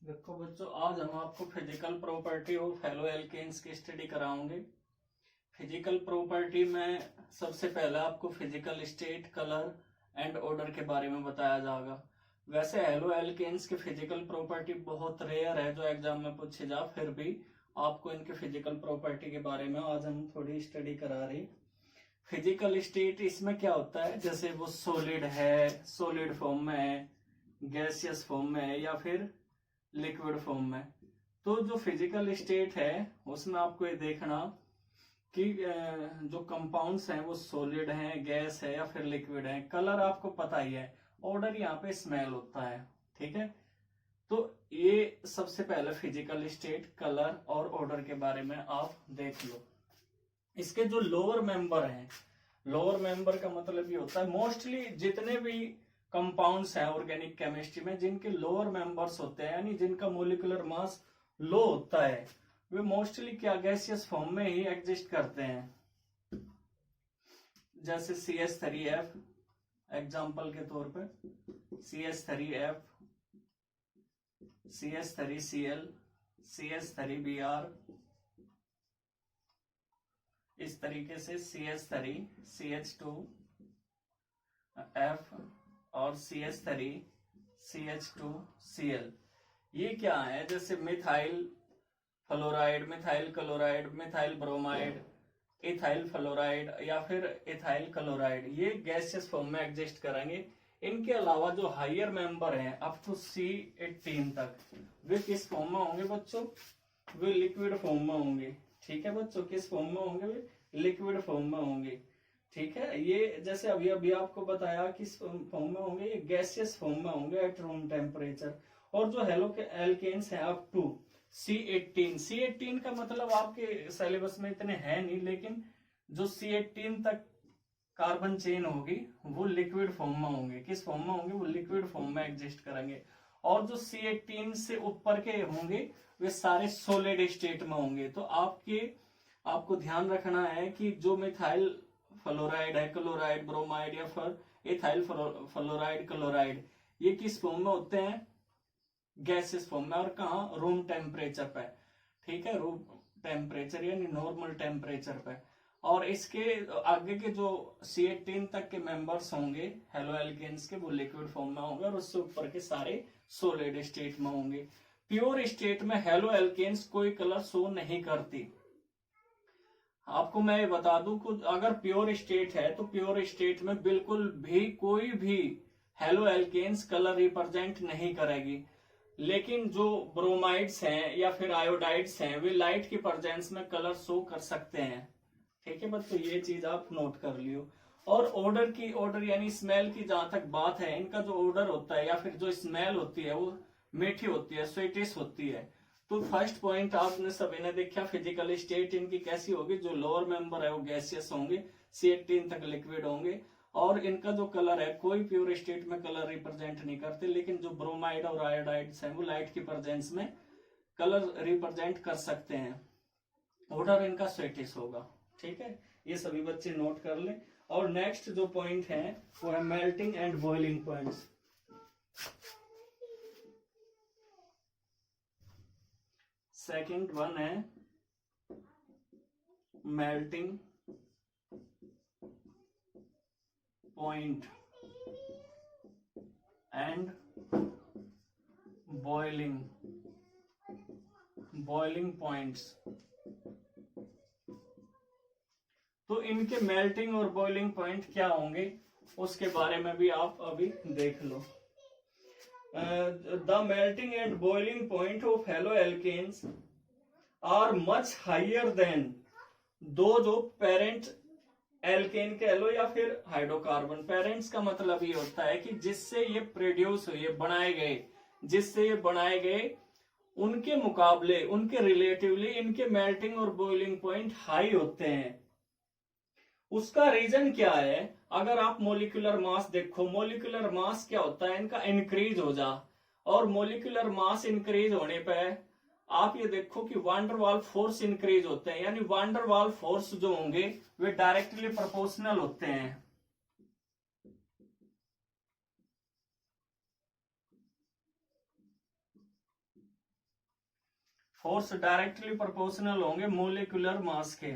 देखो बच्चों, आज हम आपको physical property of hello alkanes की स्टडी कराओगे। फिजिकल प्रॉपर्टी में सबसे पहले आपको physical state, colour and odour के बारे में बताया जाएगा। वैसे हेलो एल्केन्स की फिजिकल प्रॉपर्टी बहुत रेयर है जो एग्जाम में पूछे जा, फिर भी आपको इनके फिजिकल प्रॉपर्टी के बारे में आज हम थोड़ी स्टडी करा रही। फिजिकल स्टेट इसमें क्या होता है, जैसे वो सॉलिड है, सॉलिड फॉर्म में है, गैसियस फॉर्म में है या फिर लिक्विड फॉर्म में। तो जो फिजिकल स्टेट है उसमें आपको ये देखना कि जो कंपाउंड्स हैं वो सॉलिड हैं, गैस है या फिर लिक्विड है। कलर आपको पता ही है, ऑर्डर यहाँ पे स्मेल होता है, ठीक है। तो ये सबसे पहले फिजिकल स्टेट, कलर और ऑर्डर के बारे में आप देख लो। इसके जो लोअर मेंबर हैं, लोअर मेंबर का मतलब ये होता है मोस्टली जितने भी कंपाउंड्स हैं ऑर्गेनिक केमिस्ट्री में जिनके लोअर मेंबर्स होते हैं, यानी जिनका मोलिकुलर मास लो होता है, वे मोस्टली क्या गैसियस फॉर्म में ही एग्जिस्ट करते हैं। जैसे CH3F एग्जांपल के तौर पे, CH3F, CH3Cl, CH3Br, इस तरीके से CH3, CH2F और CH3, CH2Cl। ये क्या है, जैसे methyl fluoride, methyl chloride, methyl bromide, ethyl fluoride या फिर इथाइल क्लोराइड, ये गैसियस फॉर्म में एग्जिस्ट करेंगे। इनके अलावा जो हायर मेंबर हैं अप टू C18 तक, वे किस फॉर्म में होंगे बच्चों? वे लिक्विड फॉर्म में होंगे, ठीक है बच्चों। किस फॉर्म में होंगे? वे लिक्विड फॉर्म में होंगे, ठीक है। ये जैसे अभी अभी आपको बताया किस फॉर्म में होंगे, ये गैसियस फॉर्म में होंगे एट रूम टेम्परेचर। और जो हेलो एल्केन्स हैं अप टू C18, C18 का मतलब आपके सिलेबस में इतने हैं नहीं, लेकिन जो C18 तक कार्बन चेन होगी वो लिक्विड फॉर्म में होंगे। किस फॉर्म में होंगे? वो लिक्विड फॉर्म में एग्जिस्ट करेंगे। और जो C18 से ऊपर के होंगे वे सारे सॉलिड स्टेट में होंगे। तो आपको ध्यान रखना है कि जो मिथाइल फ्लोराइड है, क्लोराइड, ब्रोमाइड या फिर इथाइल फ्लोराइड, क्लोराइड, ये किस फॉर्म में होते हैं? गैसेस फॉर्म में। और कहा? रूम टेम्परेचर पे, ठीक है, रूम टेम्परेचर यानी नॉर्मल टेम्परेचर पे। और इसके आगे के जो C18 तक के मेंबर्स होंगे हेलो एल्केन्स के, वो लिक्विड फॉर्म में होंगे और उससे ऊपर के सारे सॉलिड स्टेट में होंगे। प्योर स्टेट में हेलो एल्केन्स कोई कलर शो नहीं करती। आपको मैं ये बता दूं कि अगर प्योर स्टेट है तो प्योर स्टेट में बिल्कुल भी कोई भी हेलो एल्केन्स कलर रिप्रेजेंट नहीं करेगी। लेकिन जो ब्रोमाइड्स हैं या फिर आयोडाइड्स हैं वे लाइट की प्रेजेंस में कलर शो कर सकते हैं, ठीक है बच्चों। ये चीज आप नोट कर लियो। और ऑर्डर यानी स्मेल की जहां तक बात है, इनका जो ऑर्डर होता है या फिर जो स्मेल होती है वो मीठी होती है, स्वीटिश होती है। तो फर्स्ट पॉइंट आपने सभी ने देखा, फिजिकल स्टेट इनकी कैसी होगी? जो लोअर मेंबर है वो गैसियस होंगे, C18 तक लिक्विड होंगे। और इनका जो कलर है, कोई प्योर स्टेट में कलर रिप्रेजेंट नहीं करते, लेकिन जो ब्रोमाइड और आयोडाइड्स हैं वो लाइट की प्रेजेंस में कलर रिप्रेजेंट कर सकते हैं। ऑर्डर इनका स्वीटिश होगा, ठीक है। ये सभी बच्चे नोट कर लें। और नेक्स्ट जो पॉइंट है वो है melting and boiling points. Second one है melting point and boiling points. तो इनके मेल्टिंग और बॉइलिंग पॉइंट क्या होंगे उसके बारे में भी आप अभी देख लो। The melting and boiling point of halo alkanes are much higher than दो जो पेरेंट एल्केन कह लो या फिर हाइड्रोकार्बन। पेरेंट्स का मतलब ये होता है कि जिससे ये प्रोड्यूस हुए, बनाए गए, जिससे ये बनाए गए, उनके मुकाबले, उनके रिलेटिवली इनके मेल्टिंग और बॉइलिंग पॉइंट हाई होते हैं। उसका रीजन क्या है? अगर आप मोलिकुलर मास देखो, मोलिकुलर मास क्या होता है? इनका इंक्रीज हो जा, और मोलिकुलर मास इंक्रीज होने पर आप ये देखो कि वांडरवाल फोर्स इंक्रीज होते हैं, यानी वांडरवाल फोर्स जो होंगे वे डायरेक्टली प्रोपोर्शनल होते हैं। फोर्स डायरेक्टली प्रोपोर्शनल होंगे मोलिकुलर मास के।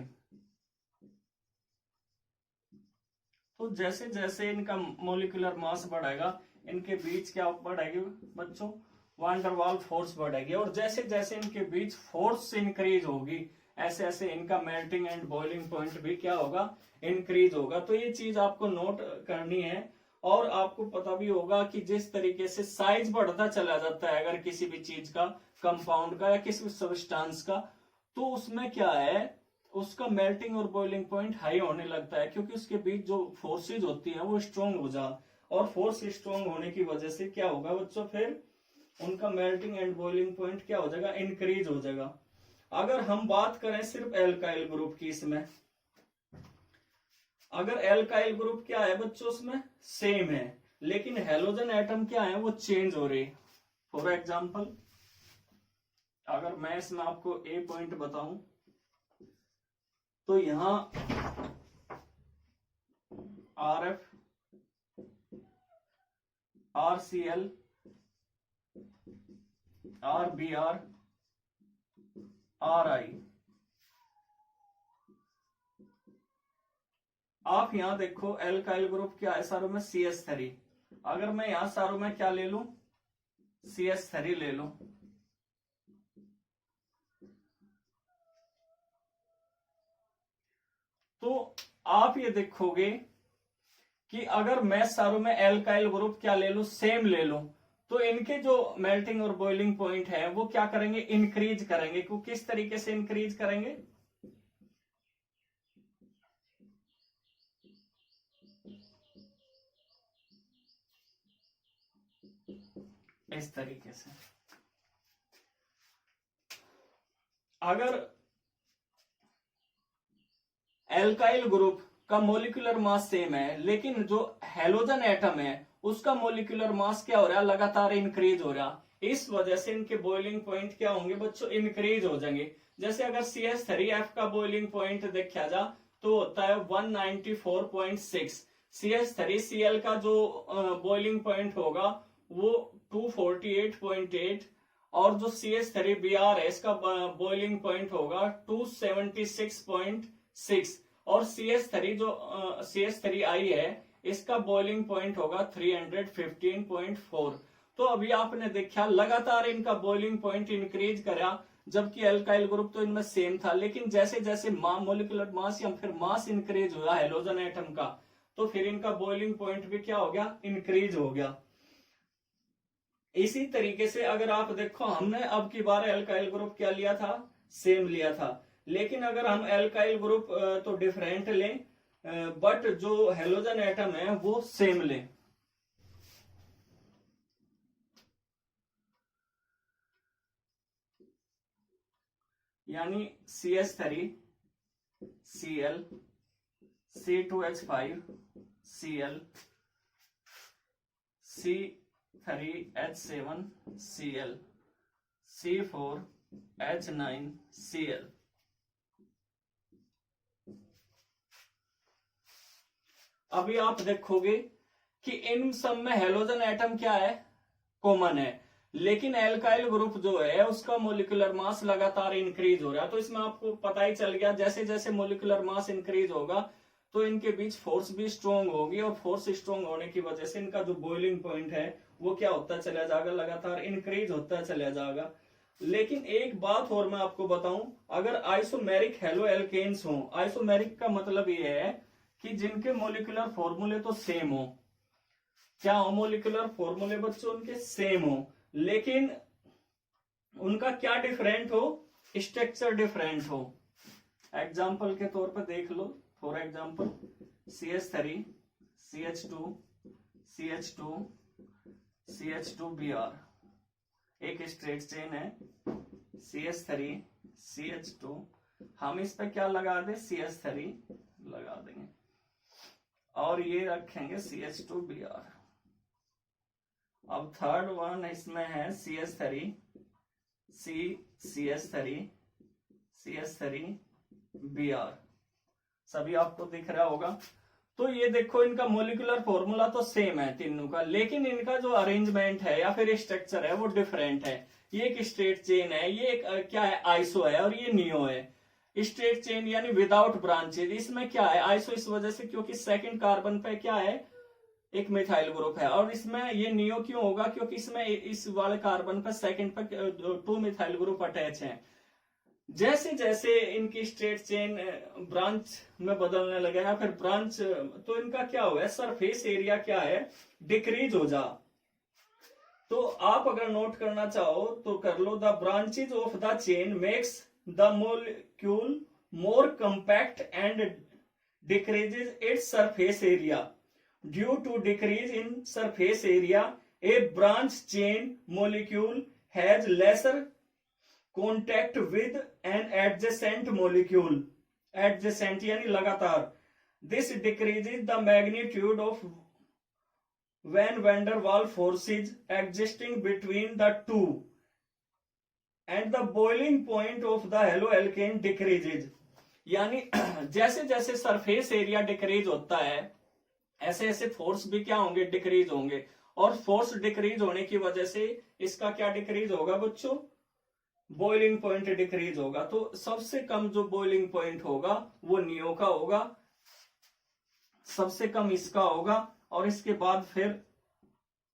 तो जैसे जैसे इनका मोलिकुलर मास बढ़ेगा, इनके बीच क्या बढ़ेगी बच्चों, वान डर वाल फोर्स बढ़ेगी। और जैसे जैसे इनके बीच फोर्स इंक्रीज होगी, ऐसे ऐसे इनका मेल्टिंग एंड बॉइलिंग पॉइंट भी क्या होगा, इंक्रीज होगा। तो ये चीज आपको नोट करनी है। और आपको पता भी होगा कि जिस तरीके से साइज बढ़ता चला जाता है अगर किसी भी चीज का, कंपाउंड का या किसी भी सब्सटेंस का, तो उसमें क्या है, उसका मेल्टिंग और बॉइलिंग पॉइंट हाई होने लगता है, क्योंकि उसके बीच जो फोर्सेज होती हैं वो स्ट्रॉन्ग हो जा, और फोर्स स्ट्रॉन्ग होने की वजह से क्या होगा बच्चों, फिर उनका मेल्टिंग एंड बॉइलिंग पॉइंट क्या हो जाएगा, इंक्रीज हो जाएगा। अगर हम बात करें सिर्फ एल्काइल ग्रुप की, इसमें अगर एल्काइल ग्रुप क्या है बच्चों, उसमें सेम है, लेकिन हेलोजन एटम क्या है, वो चेंज हो रही। फॉर एग्जांपल अगर मैं इसमें आपको ए पॉइंट बताऊं, तो यहां RF, RCl, RBr, RI, आप यहां देखो एल्काइल ग्रुप क्या है सारों में, CH3। अगर मैं यहां सारों में क्या ले लूं, CH3 ले लूं, तो आप ये देखोगे कि अगर मैं सारों में एल्काइल ग्रुप क्या ले लूं, सेम ले लूं, तो इनके जो मेल्टिंग और बॉइलिंग पॉइंट है वो क्या करेंगे, इंक्रीज करेंगे। किस तरीके से इंक्रीज करेंगे, इस तरीके से। अगर एल्काइल ग्रुप का मोलिकुलर मास सेम है, लेकिन जो हेलोजन एटम है उसका मोलिकुलर मास क्या हो रहा है, लगातार इंक्रीज हो रहा, इस वजह से इनके बॉइलिंग पॉइंट क्या होंगे बच्चों, इंक्रीज हो जाएंगे। जैसे अगर CH3F का बॉइलिंग पॉइंट देखा जा तो होता है 194.6, CH3Cl का जो बॉइलिंग पॉइंट होगा वो 248.8, और जो CH3Br है इसका बॉइलिंग पॉइंट होगा 276.6, और CH3 जो CH3I है इसका बॉइलिंग पॉइंट होगा 315.4। तो अभी आपने देखा लगातार इनका बॉइलिंग पॉइंट इंक्रीज करा, जबकि एल्काइल ग्रुप तो इनमें सेम था, लेकिन जैसे जैसे मोलिकुलर मास या फिर मास इंक्रीज हुआ हेलोजन एटम का, तो फिर इनका बॉइलिंग पॉइंट भी क्या हो गया, इंक्रीज हो गया। इसी तरीके से अगर आप देखो, हमने अब की बार एल्काइल ग्रुप क्या लिया था, सेम लिया था, लेकिन अगर हम एल्काइल ग्रुप तो डिफरेंट लें, बट जो हेलोजन एटम है वो सेम लें। यानी CH3 Cl, C2H5 Cl, C3H7 Cl, C4H9 Cl। अभी आप देखोगे कि इन सब में हेलोजन एटम क्या है, कॉमन है, लेकिन एल्काइल ग्रुप जो है उसका मोलिकुलर मास लगातार इंक्रीज हो रहा है। तो इसमें आपको पता ही चल गया, जैसे जैसे मोलिकुलर मास इंक्रीज होगा तो इनके बीच फोर्स भी स्ट्रॉन्ग होगी, और फोर्स स्ट्रॉन्ग होने की वजह से इनका जो बॉइलिंग पॉइंट है वो क्या होता चला जाएगा, लगातार इंक्रीज होता चला जाएगा। लेकिन एक बात और मैं आपको बताऊं, अगर आइसोमेरिक हेलो एल्केन्स हो, आइसोमेरिक का मतलब ये है कि जिनके मोलिकुलर फॉर्मूले तो सेम हो, क्या हो मोलिकुलर फॉर्मूले बच्चों उनके सेम हो, लेकिन उनका क्या डिफरेंट हो, स्ट्रक्चर डिफरेंट हो। एग्जाम्पल के तौर पर देख लो, for example CH3 CH2 CH2 CH2Br, एक स्ट्रेट चेन है, CH3 CH2, हम इस पे क्या लगा दे, CH3 लगा देंगे, और ये रखेंगे CH2Br। अब थर्ड वन इसमें है CH3 CH3 CH3Br, सभी आपको दिख रहा होगा। तो ये देखो इनका मोलिकुलर फॉर्मूला तो सेम है तीनों का, लेकिन इनका जो अरेंजमेंट है या फिर स्ट्रक्चर है वो डिफरेंट है। ये एक स्ट्रेट चेन है, ये एक क्या है आइसो है, और ये नियो है। स्ट्रेट चेन यानी विदाउट ब्रांचेज, इसमें क्या है आइसो इस वजह से क्योंकि सेकंड कार्बन पे क्या है एक मिथाइल ग्रुप है, और इसमें ये नियो क्यों होगा क्योंकि इसमें इस वाले कार्बन पर सेकंड पर 2 मिथाइल ग्रुप अटैच हैं। जैसे जैसे इनकी स्ट्रेट चेन ब्रांच में बदलने लगे या फिर ब्रांच, तो इनका क्या हुआ सरफेस एरिया क्या है डिक्रीज हो जा। तो आप अगर नोट करना चाहो तो कर लो, the branches of the chain makes the molecule more compact and decreases its surface area. Due to decrease in surface area a branch chain molecule has lesser contact with an adjacent molecule, adjacent यानी लगातार। This decreases the magnitude of van der Waal forces existing between the two and the boiling point of the haloalkane decreases. यानी जैसे जैसे surface area decrease होता है ऐसे ऐसे force भी क्या होंगे डिक्रीज होंगे, और फोर्स डिक्रीज होने की वजह से इसका क्या डिक्रीज होगा बच्चों, बॉइलिंग पॉइंट डिक्रीज होगा। तो सबसे कम जो बॉइलिंग पॉइंट होगा वो नियो का होगा, सबसे कम इसका होगा, और इसके बाद फिर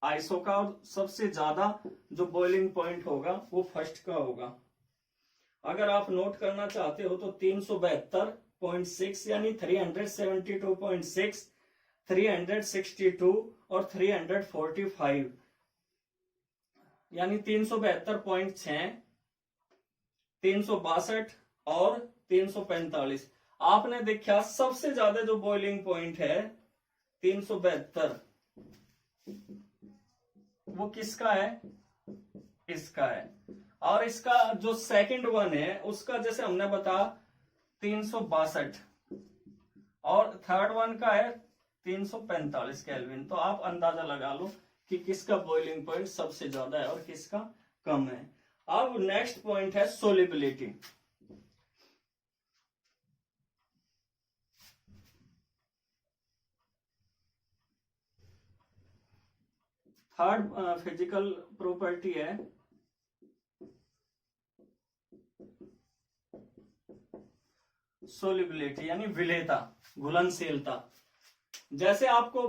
आइसो का, और सबसे ज्यादा जो बॉइलिंग पॉइंट होगा वो फर्स्ट का होगा। अगर आप नोट करना चाहते हो तो 372.6 यानी 372.6, 362 और 345 यानी 372.6, 362 और 345। आपने देखा सबसे ज्यादा जो बॉइलिंग पॉइंट है 372 वो किसका है, इसका है। और इसका जो सेकंड वन है उसका जैसे हमने बता 362, और थर्ड वन का है 345 केल्विन। तो आप अंदाजा लगा लो कि किसका बॉइलिंग पॉइंट सबसे ज्यादा है और किसका कम है। अब नेक्स्ट पॉइंट है सोलिबिलिटी। थर्ड फिजिकल प्रॉपर्टी है सोलिबिलिटी यानी विलेयता, घुलनशीलता। जैसे आपको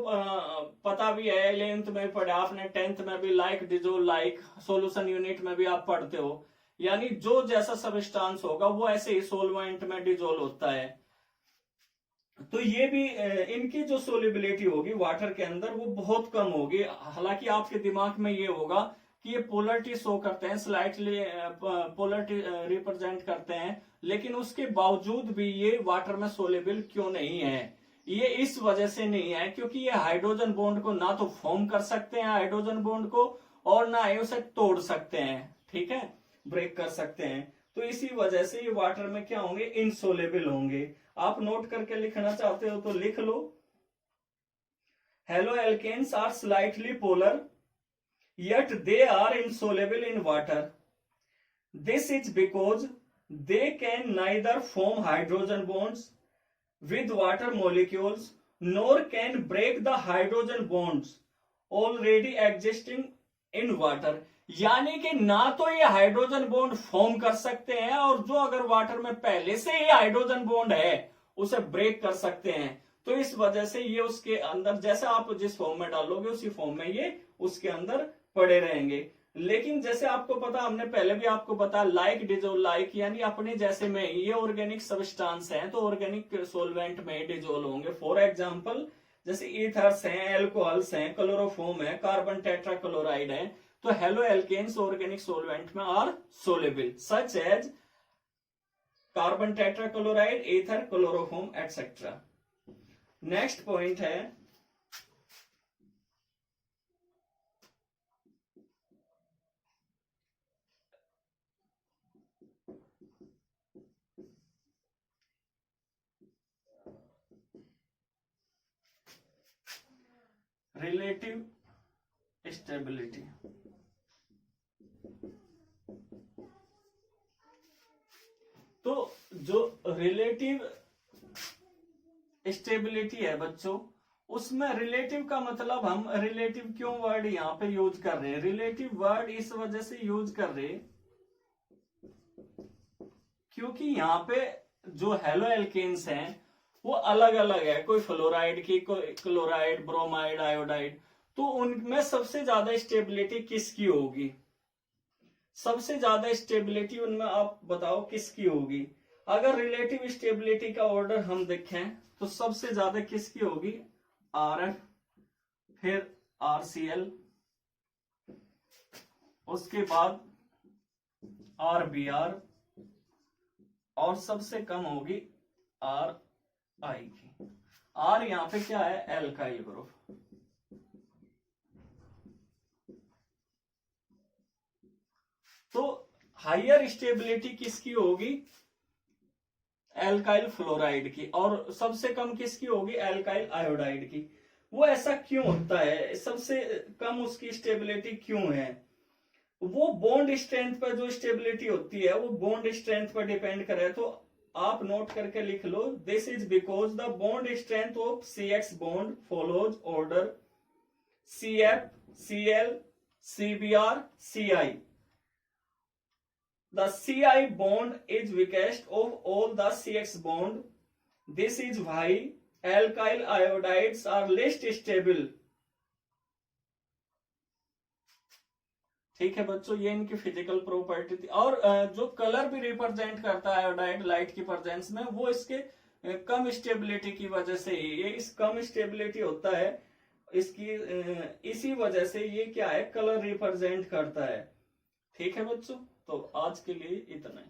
पता भी है 11th में पढ़े आपने, 10th में भी like dissolve like, solution unit में भी आप पढ़ते हो, यानी जो जैसा सबस्टांस होगा वो ऐसे ही सोलवेंट में डिजोल होता है। तो ये भी इनकी जो सोलिबिलिटी होगी वाटर के अंदर वो बहुत कम होगी। हालांकि आपके दिमाग में ये होगा कि ये पोलरिटी शो करते हैं, स्लाइटली पोलरिटी रिप्रेजेंट करते हैं, लेकिन उसके बावजूद भी ये वाटर में सोलेबल क्यों नहीं है। ये इस वजह से नहीं है क्योंकि ये हाइड्रोजन बॉन्ड को ना तो फॉर्म कर सकते हैं हाइड्रोजन बॉन्ड को, और ना ही उसे तोड़ सकते हैं, ठीक है, ब्रेक कर सकते हैं। तो इसी वजह से ये वाटर में क्या होंगे, इनसोलेबल होंगे। आप नोट करके लिखना चाहते हो तो लिख लो, haloalkanes are slightly polar yet they are insoluble in water. This is because they can neither form hydrogen bonds with water molecules nor can break the hydrogen bonds already existing in water. यानी कि ना तो ये hydrogen bond form कर सकते हैं, और जो अगर वाटर में पहले से ही हाइड्रोजन बॉन्ड है उसे ब्रेक कर सकते हैं। तो इस वजह से ये उसके अंदर, जैसे आप जिस फॉर्म में डालोगे उसी फॉर्म में ये उसके अंदर पड़े रहेंगे। लेकिन जैसे आपको पता, हमने पहले भी आपको पता, लाइक डिजोल लाइक यानी अपने जैसे में ये ऑर्गेनिक सबस्टांस हैं तो ऑर्गेनिक सोलवेंट में डिजोल होंगे। फॉर एग्जांपल जैसे ईथर्स हैं, एल्कोहल्स हैं, क्लोरोफॉर्म है, कार्बन टेट्राक्लोराइड है। तो हेलो एल्केन्स ऑर्गेनिक सोलवेंट में are soluble such as carbon tetrachloride, ether, chloroform etcetera. Next point है रिलेटिव स्टेबिलिटी। तो जो रिलेटिव स्टेबिलिटी है बच्चों, उसमें रिलेटिव का मतलब हम रिलेटिव क्यों वर्ड यहाँ पे यूज कर रहे हैं, रिलेटिव वर्ड इस वजह से यूज कर रहे हैं क्योंकि यहाँ पे जो हेलो एल्केन्स हैं वो अलग अलग है, कोई फ्लोराइड की, कोई क्लोराइड, ब्रोमाइड, आयोडाइड, तो उनमें सबसे ज्यादा स्टेबिलिटी किसकी होगी, सबसे ज्यादा स्टेबिलिटी उनमें आप बताओ किसकी होगी। अगर रिलेटिव स्टेबिलिटी का ऑर्डर हम देखें तो सबसे ज्यादा किसकी होगी, RF, फिर RCl, उसके बाद RBr, और सबसे कम होगी RI की। R यहां पे क्या है, एल्काइल ग्रुप। तो हायर स्टेबिलिटी किसकी होगी, एल्काइल फ्लोराइड की, और सबसे कम किसकी होगी, एल्काइल आयोडाइड की। वो ऐसा क्यों होता है, सबसे कम उसकी स्टेबिलिटी क्यों है, वो बॉन्ड स्ट्रेंथ पर जो स्टेबिलिटी होती है वो बॉन्ड स्ट्रेंथ पर डिपेंड करे। तो आप नोट करके लिख लो, this is because the bond strength of CX bond follows order CF, CL, CBr, CI. The CI bond is weakest of all the CX bond. This is why alkyl iodides are least stable. ठीक है बच्चों, ये इनकी physical property थी। और जो colour भी represent करता है आयोडाइड लाइट की प्रेजेंस में, वो इसके कम स्टेबिलिटी की वजह से ही, ये इस कम स्टेबिलिटी होता है इसकी, इसी वजह से ये क्या है, कलर रिप्रेजेंट करता है। ठीक है बच्चों, तो आज के लिए इतना ही।